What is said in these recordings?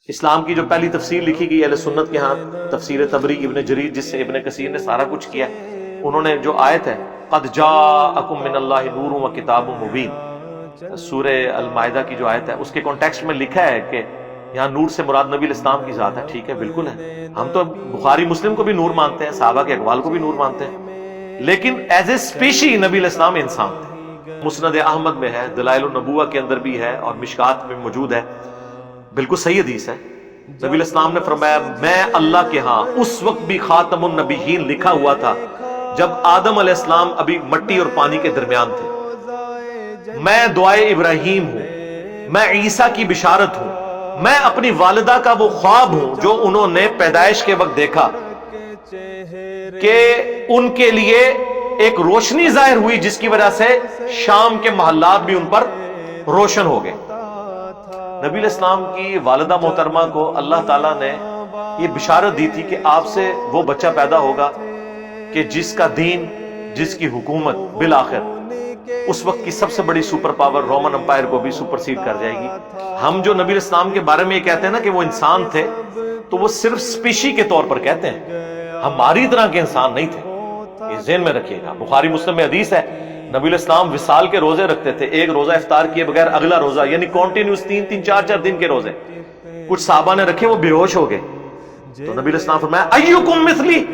اسلام کی جو پہلی تفسیر لکھی گئی اہل سنت کے ہاں تفسیر طبری ابن جریر، جس سے ابن کثیر نے سارا کچھ کیا، انہوں نے جو آیت ہے قد جاءکم من اللہ نور و کتاب مبین، سورہ المائدہ کی جو آیت ہے اس کے کانٹیکسٹ میں لکھا ہے کہ یہاں نور سے مراد نبی الاسلام کی ذات ہے. ٹھیک ہے، بالکل ہے، ہم تو بخاری مسلم کو بھی نور مانتے ہیں، صحابہ کے اقوال کو بھی نور مانتے ہیں، لیکن ایز اے اسپیشی نبی الاسلام انسان تھے. مسند احمد میں ہے، دلائل النبوہ کے اندر بھی ہے، اور مشکات میں موجود ہے، بالکل صحیح حدیث ہے. نبی الاسلام نے فرمایا میں اللہ کے ہاں اس وقت بھی خاتم النبیین لکھا ہوا تھا جب آدم علیہ السلام ابھی مٹی اور پانی کے درمیان تھے. میں دعائے ابراہیم ہوں، میں عیسیٰ کی بشارت ہوں، میں اپنی والدہ کا وہ خواب ہوں جو انہوں نے پیدائش کے وقت دیکھا کہ ان کے لیے ایک روشنی ظاہر ہوئی جس کی وجہ سے شام کے محلات بھی ان پر روشن ہو گئے. نبی الاسلام کی والدہ محترمہ کو اللہ تعالیٰ نے یہ بشارت دی تھی کہ آپ سے وہ بچہ پیدا ہوگا کہ جس کا دین، جس کی حکومت بالآخر اس وقت کی سب سے بڑی سپر پاور رومن امپائر کو بھی سپرسیڈ کر جائے گی. ہم جو نبی الاسلام کے بارے میں یہ کہتے ہیں نا کہ وہ انسان تھے، تو وہ صرف اسپیشی کے طور پر کہتے ہیں، ہماری طرح کے انسان نہیں تھے. یہ ذہن میں رکھیے گا. بخاری مسلم میں حدیث ہے نبی الاسلام وصال کے روزے رکھتے تھے، ایک روزہ افطار کیے بغیر اگلا روزہ، یعنی کنٹینیوس 3-3 4-4 دن کے روزے. کچھ صحابہ نے رکھے، وہ بے ہوش ہو گئے، تو نبی الاسلام فرمایا ایکم مثلی،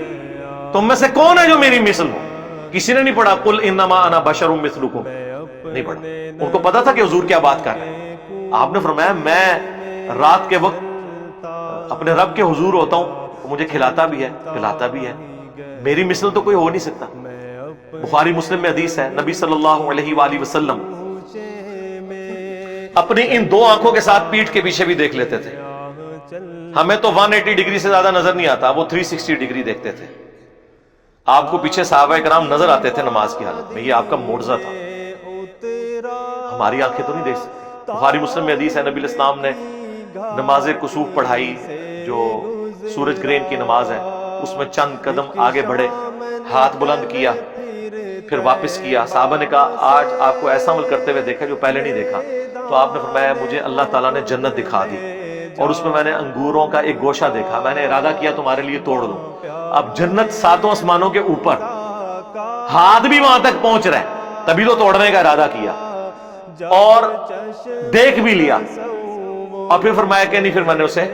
تم میں سے کون ہے جو میری مثل ہو؟ کسی نے نہیں پڑھا قل انما انا بشر مثلکم، نہیں پڑھا. ان کو پتا تھا کہ حضور کیا بات کر رہے ہیں. آپ نے فرمایا میں رات کے وقت اپنے رب کے حضور ہوتا ہوں، وہ مجھے کھلاتا بھی ہے پلاتا بھی ہے، میری مثل تو کوئی ہو نہیں سکتا. بخاری مسلم میں حدیث ہے نبی صلی اللہ علیہ وآلہ وسلم اپنی ان دو آنکھوں کے ساتھ پیٹھ کے پیچھے بھی دیکھ لیتے تھے. ہمیں تو 180 ڈگری سے زیادہ نظر نہیں آتا، وہ 360 ڈگری دیکھتے تھے. آپ کو پیچھے صحابہ کرام نظر آتے تھے نماز کی حالت میں، یہ آپ کا معجزہ تھا. ہماری آنکھیں تو نہیں دیکھ سکتی. بخاری مسلم میں حدیث ہے نبی الاسلام نے نماز کسوف پڑھائی، جو سورج گرہن کی نماز ہے، اس میں چند قدم آگے بڑھے، ہاتھ بلند کیا، پھر واپس کیا. صحابہ نے کہا آج آپ کو ایسا عمل کرتے ہوئے دیکھا جو پہلے نہیں دیکھا. تو آپ نے فرمایا مجھے اللہ تعالیٰ نے جنت دکھا دی، اور اس میں میں نے انگوروں کا ایک گوشہ دیکھا، میں نے ارادہ کیا تمہارے لیے توڑ دوں. اب جنت 7 آسمانوں کے اوپر، ہاتھ بھی وہاں تک پہنچ رہا ہے، تبھی تو توڑنے کا ارادہ کیا اور دیکھ بھی لیا. اور پھر فرمایا کہ نہیں، پھر میں نے اسے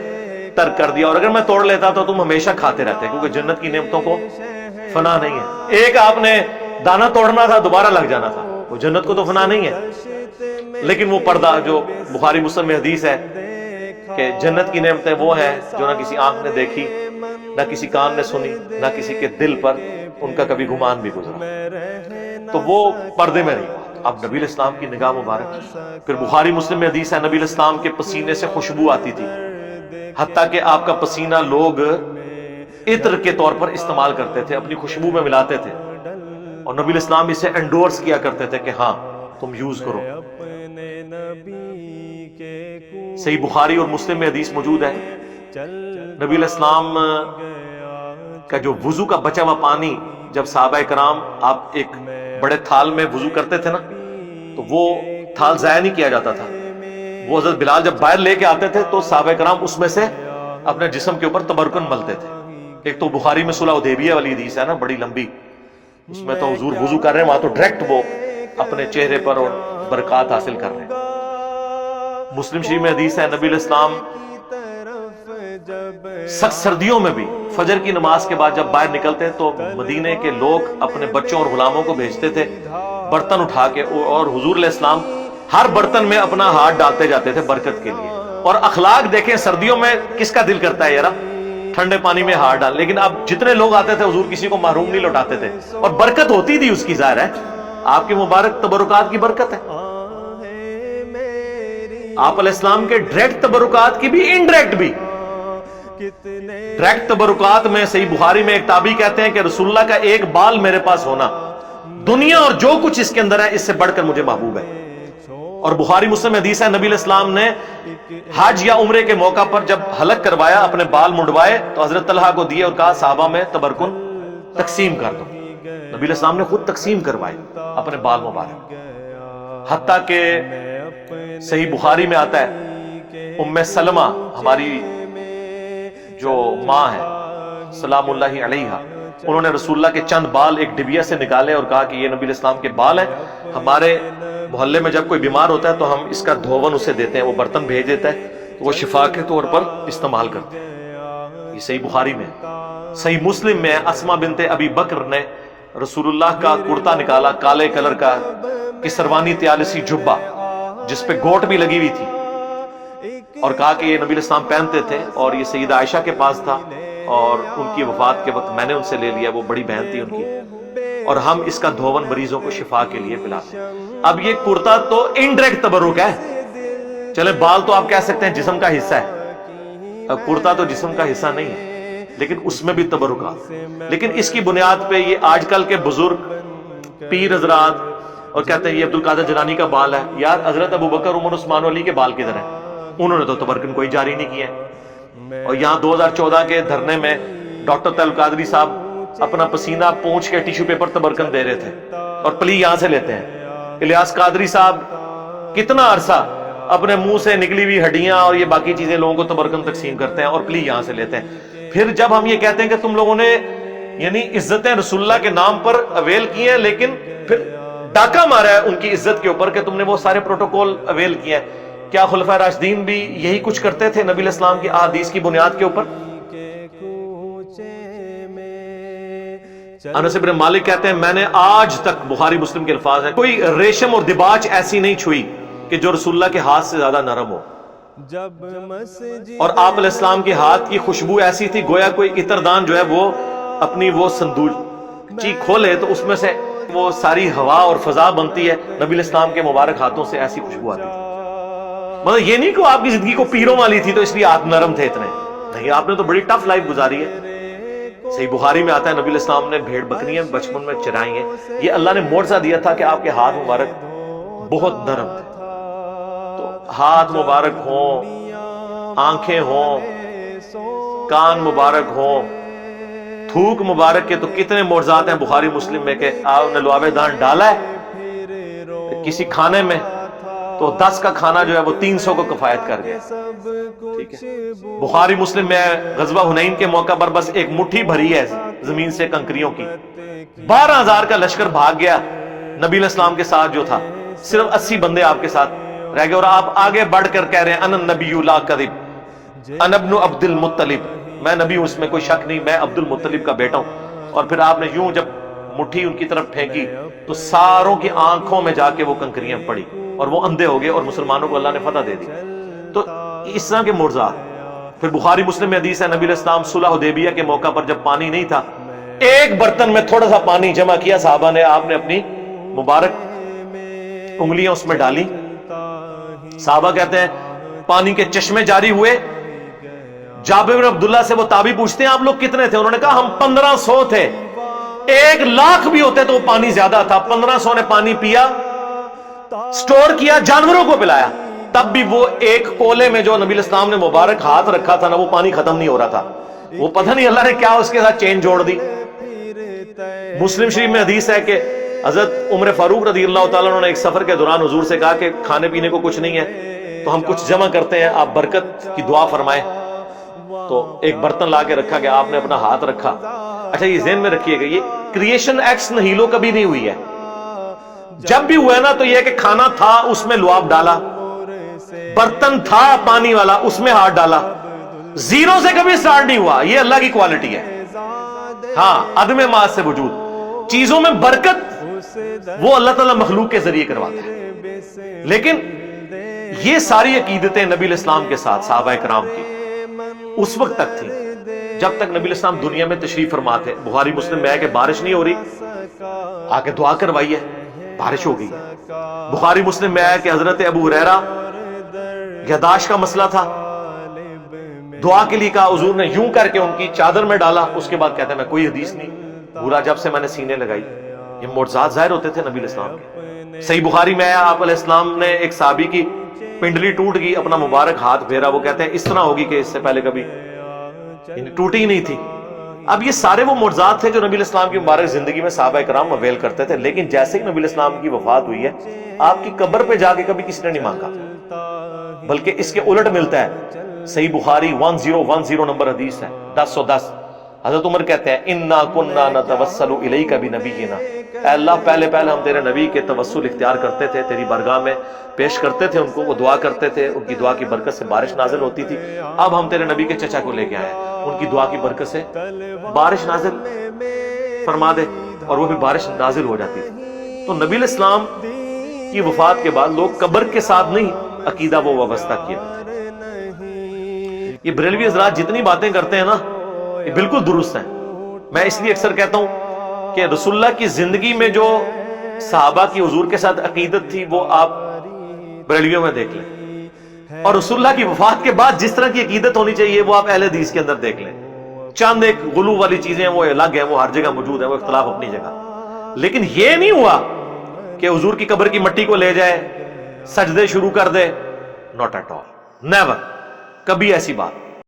ترک کر دیا، اور اگر میں توڑ لیتا تو تم ہمیشہ کھاتے رہتے، کیونکہ جنت کی نعمتوں کو فنا نہیں ہے. ایک آپ نے دانا توڑنا تھا، دوبارہ لگ جانا تھا، وہ جنت کو تو فنا نہیں ہے. لیکن وہ پردہ جو بخاری مسلم میں حدیث ہے کہ جنت کی نعمتیں وہ ہیں جو نہ کسی آنکھ نے دیکھی، نہ کسی کان نے سنی، نہ کسی کے دل پر ان کا کبھی گمان بھی گزرا. تو وہ پردے میں نہیں. اب نبی الاسلام کی نگاہ مبارک. پھر بخاری مسلم میں حدیث ہے نبی الاسلام کے پسینے سے خوشبو آتی تھی، حتیٰ کہ آپ کا پسینہ لوگ عطر کے طور پر استعمال کرتے تھے، اپنی خوشبو میں ملاتے تھے، اور نبی الاسلام اسے انڈورس کیا کرتے تھے کہ ہاں تم یوز کرو. صحیح بخاری اور مسلم میں حدیث موجود ہے نبی الاسلام کا جو وضو کا بچا ہوا پانی، جب صحابہ کرام آپ ایک بڑے تھال میں وضو کرتے تھے نا، تو وہ تھال ضائع نہیں کیا جاتا تھا. وہ حضرت بلال جب باہر لے کے آتے تھے تو صحابہ کرام اس میں سے اپنے جسم کے اوپر تبرکن ملتے تھے. ایک تو بخاری میں صلح حدیبیہ والی حدیث ہے نا، بڑی لمبی، اس میں تو حضور وضو کر رہے ہیں، وہاں تو ڈائریکٹ وہ اپنے چہرے پر اور برکات حاصل کر رہے ہیں. مسلم شریف میں حدیث ہے نبی الاسلام سخت سردیوں میں بھی فجر کی نماز کے بعد جب باہر نکلتے تو مدینے کے لوگ اپنے بچوں اور غلاموں کو بھیجتے تھے برتن اٹھا کے، اور حضور علیہ السلام ہر برتن میں اپنا ہاتھ ڈالتے جاتے تھے برکت کے لیے. اور اخلاق دیکھیں، سردیوں میں کس کا دل کرتا ہے یار ٹھنڈے پانی میں ہاتھ ڈال، لیکن اب جتنے لوگ آتے تھے حضور کسی کو محروم نہیں لوٹاتے تھے، اور برکت ہوتی تھی اس کی. ظاہر ہے آپ کے مبارک تبرکات کی برکت ہے. آپ علیہ السلام کے ڈائریکٹ تبرکات کی بھی، انڈائریکٹ بھی. ڈائریکٹ تبرکات میں صحیح بخاری میں ایک تابعی کہتے ہیں کہ رسول اللہ کا ایک بال میرے پاس ہونا دنیا اور جو کچھ اس کے اندر ہے اس سے بڑھ کر مجھے محبوب ہے. اور بخاری مسلم میں حدیث ہے نبی علیہ السلام نے حج یا عمرے کے موقع پر جب حلق کروایا، اپنے بال منڈوائے تو حضرت طلحہ کو دیے اور کہا صحابہ میں تبرکن تقسیم کر دو. نبی علیہ السلام نے خود تقسیم کروائے اپنے بال مبارک. حتیٰ کہ صحیح بخاری میں آتا ہے ام سلمہ ہماری جو ماں ہے سلام اللہ علیہا، انہوں نے رسول اللہ کے چند بال ایک ڈبیا سے نکالے اور کہا کہ یہ نبی اسلام کے بال ہیں، ہمارے محلے میں جب کوئی بیمار ہوتا ہے تو ہم اس کا دھون اسے دیتے ہیں، وہ برتن بھیج دیتا ہے تو وہ شفا کے طور پر استعمال کرتے ہیں۔ یہ صحیح بخاری میں ہے۔ صحیح مسلم میں اسما بنت ابی بکر نے رسول اللہ کا کرتا نکالا، کالے کلر کا کسروانی تیالسی جبہ جس پہ گوٹ بھی لگی ہوئی تھی، اور کہا کہ یہ نبی اسلام پہنتے تھے، اور یہ سیدہ عائشہ کے پاس تھا، اور ان کی وفات کے وقت میں نے ان سے لے لیا، وہ بڑی بہن تھی ان کی، اور ہم اس کا دھون مریضوں کو شفا کے لیے پلاتے ہیں۔ اب یہ کرتا تو انڈائریکٹ تبرک ہے، چلے بال تو آپ کہہ سکتے ہیں جسم کا حصہ ہے، اب کرتا تو جسم کا حصہ نہیں ہے، لیکن اس میں بھی تبرکات، لیکن اس کی بنیاد پہ یہ آج کل کے بزرگ پیر حضرات اور کہتے ہیں یہ عبد القادر جیلانی کا بال ہے، یار حضرت ابو بکر عمر عثمان علی کے بال کدھر ہیں؟ انہوں نے تو تبرکن کوئی جاری نہیں کیا ہے۔ اور یہاں 2014 کے دھرنے میں ڈاکٹر طیب القادری صاحب اپنا پسینہ پونچھ کے ٹیشو پیپر تبرکن دے رہے تھے، اور پلی یہاں سے لیتے ہیں۔ الیاس قادری صاحب کتنا عرصہ اپنے منہ سے نکلی ہوئی ہڈیاں اور یہ باقی چیزیں لوگوں کو تبرکن تقسیم کرتے ہیں اور پلی یہاں سے لیتے ہیں۔ پھر جب ہم یہ کہتے ہیں کہ تم لوگوں نے یعنی عزتیں رسول اللہ کے نام پر اویل کی ہیں، لیکن پھر ڈاکہ مارا ہے ان کی عزت کے اوپر کہ تم نے وہ سارے پروٹوکول اویل کیے ہیں، کیا خلفائے راشدین بھی یہی کچھ کرتے تھے نبی اسلام کی احادیث کی بنیاد کے اوپر؟ انس بن مالک کہتے ہیں میں نے آج تک، بخاری مسلم کے الفاظ ہیں، کوئی ریشم اور دباچ ایسی نہیں چھوئی کہ جو رسول اللہ کے ہاتھ سے زیادہ نرم ہو، اور آپ علیہ السلام کے ہاتھ کی خوشبو ایسی تھی گویا کوئی عطردان جو ہے وہ اپنی وہ صندوق کھولے تو اس میں سے وہ ساری ہوا اور فضا بنتی ہے، نبی اسلام کے مبارک ہاتھوں سے ایسی خوشبو آتی تھی۔ مطلب یہ نہیں کہ آپ کی زندگی کو پیروں والی تھی تو اس لیے آپ نرم تھے اتنے، نہیں، آپ نے تو بڑی ٹف لائف گزاری ہے۔ صحیح بخاری میں آتا ہے نبی الاسلام نے بھیڑ بکریاں بچپن میں چرائی ہیں، یہ اللہ نے معجزہ دیا تھا کہ آپ کے ہاتھ مبارک بہت نرم تھے، تو ہاتھ مبارک ہوں، آنکھیں ہوں، کان مبارک ہوں، تھوک مبارک کے تو کتنے معجزات ہیں بخاری مسلم میں کہ آپ نے لعاب دان ڈالا ہے کسی کھانے میں تو 10 کا کھانا جو ہے وہ 300 کو کفایت کر گیا۔ ٹھیک ہے، بخاری مسلم میں غزوہ حنین کے موقع پر بس ایک مٹھی بھری ہے زمین سے کنکریوں کی، 12,000 کا لشکر بھاگ گیا، نبی علیہ السلام کے ساتھ جو تھا صرف 80 بندے آپ کے ساتھ رہ گئے، اور آپ آگے بڑھ کر کہہ رہے ہیں انا النبی لا کذب انا ابن عبد المطلب، میں نبی ہوں اس میں کوئی شک نہیں، میں عبد المطلب کا بیٹا ہوں۔ اور پھر آپ نے یوں جب مٹھی ان کی طرف پھینکی تو ساروں کی آنکھوں میں جا کے وہ کنکریاں پڑی اور وہ اندھے ہو گئے، اور مسلمانوں کو اللہ نے فتح دے دی۔ تو اس طرح کے معجزات۔ پھر بخاری مسلم میں حدیث ہے نبی علیہ السلام صلح حدیبیہ کے موقع پر جب پانی نہیں تھا، ایک برتن میں تھوڑا سا پانی جمع کیا صحابہ نے، آپ نے اپنی مبارک انگلیاں اس میں ڈالی، صحابہ کہتے ہیں پانی کے چشمے جاری ہوئے۔ جابر بن عبداللہ سے وہ تابعی پوچھتے ہیں آپ لوگ کتنے تھے؟ انہوں نے کہا ہم 1500 تھے، 1,00,000 بھی ہوتے تو وہ پانی زیادہ تھا، 1500 نے پانی پیا، سٹور کیا، جانوروں کو پلایا، تب بھی وہ ایک کولے میں جو نبی اسلام نے مبارک ہاتھ رکھا تھا نا وہ پانی ختم نہیں ہو رہا تھا، وہ پتہ نہیں اللہ نے کیا اس کے ساتھ چین جوڑ دی۔ مسلم شریف میں حدیث ہے کہ حضرت عمر فاروق رضی اللہ تعالیٰ عنہ نے ایک سفر کے دوران حضور سے کہا کہ کھانے پینے کو کچھ نہیں ہے تو ہم کچھ جمع کرتے ہیں، آپ برکت کی دعا فرمائیں، تو ایک برتن لا کے رکھا گیا، آپ نے اپنا ہاتھ رکھا۔ اچھا یہ ذہن میں رکھیے گا، یہ کریشن ایکس نہیلو کبھی نہیں ہوئی ہے، جب بھی ہوا ہے نا تو یہ کہ کھانا تھا اس میں لعاب ڈالا، برتن تھا پانی والا اس میں ہاتھ ڈالا، زیرو سے کبھی سٹارٹ نہیں ہوا، یہ اللہ کی کوالٹی ہے۔ ہاں عدم ماس سے وجود، چیزوں میں برکت وہ اللہ تعالیٰ مخلوق کے ذریعے کرواتا ہے، لیکن یہ ساری عقیدتیں نبی الاسلام کے ساتھ صحابہ کرام کی اس وقت تک تھی جب تک نبی الاسلام دنیا میں تشریف فرما تھے۔ بخاری مسلم میں ہے کہ بارش نہیں ہو رہی، آ کے دعا کروائی ہے، بارش ہو گئی۔ بخاری مسلم میں ہے کہ حضرت ابو ہریرہ یاداشت کا مسئلہ تھا، دعا کے لیے کہا، حضور نے یوں کر کے ان کی چادر میں ڈالا، اس کے بعد کہتے ہیں میں کوئی حدیث نہیں بھولا جب سے میں نے سینے لگائی۔ یہ معجزات ظاہر ہوتے تھے نبی الاسلام کے۔ صحیح بخاری میں ہے آپ علیہ السلام نے ایک صحابی کی پنڈلی ٹوٹ گئی، اپنا مبارک ہاتھ پھیرا، وہ کہتے ہیں اس طرح ہوگی کہ اس سے پہلے کبھی ٹوٹی ہی نہیں تھی۔ اب یہ سارے وہ معجزات تھے جو نبی الاسلام کی مبارک زندگی میں صحابہ کرام اویل کرتے تھے، لیکن جیسے ہی نبی الاسلام کی وفات ہوئی ہے آپ کی قبر پہ جا کے کبھی کسی نے نہیں مانگا۔ بلکہ اس کے الٹ ملتا ہے. صحیح بخاری 1010 نمبر حدیث ہے 1010. حضرت عمر کہتے ہیں انا کننا نتوسل الیک بنبینا، اے اللہ پہلے ہم تیرے نبی کے توسل اختیار کرتے تھے، تیری بارگاہ میں پیش کرتے تھے ان کو، وہ دعا کرتے تھے، ان کی دعا کی برکت سے بارش نازل ہوتی تھی. اب ہم تیرے نبی کے چچا کو لے کے آئے ہیں، ان کی دعا کی برکت سے بارش نازل فرما دے، اور وہ بھی بارش نازل ہو جاتی تھی. تو نبی علیہ السلام کی وفات کے بعد لوگ قبر کے ساتھ نہیں عقیدہ وہ وابستہ کیا. یہ بریلوی حضرات جتنی باتیں کرتے ہیں نا یہ بالکل درست ہیں. میں اس لیے اکثر کہتا ہوں کہ رسول اللہ کی زندگی میں جو صحابہ کی حضور کے ساتھ عقیدت تھی وہ آپ بریلویوں میں دیکھ لیں، اور رسول اللہ کی وفات کے بعد جس طرح کی عقیدت ہونی چاہیے وہ آپ اہل حدیث کے اندر دیکھ لیں. چند ایک غلو والی چیزیں ہیں وہ الگ ہیں، وہ ہر جگہ موجود ہیں، وہ اختلاف اپنی جگہ. لیکن یہ نہیں ہوا کہ حضور کی قبر کی مٹی کو لے جائے سجدے شروع کر دے. ناٹ ایٹ آل، نیور، کبھی ایسی بات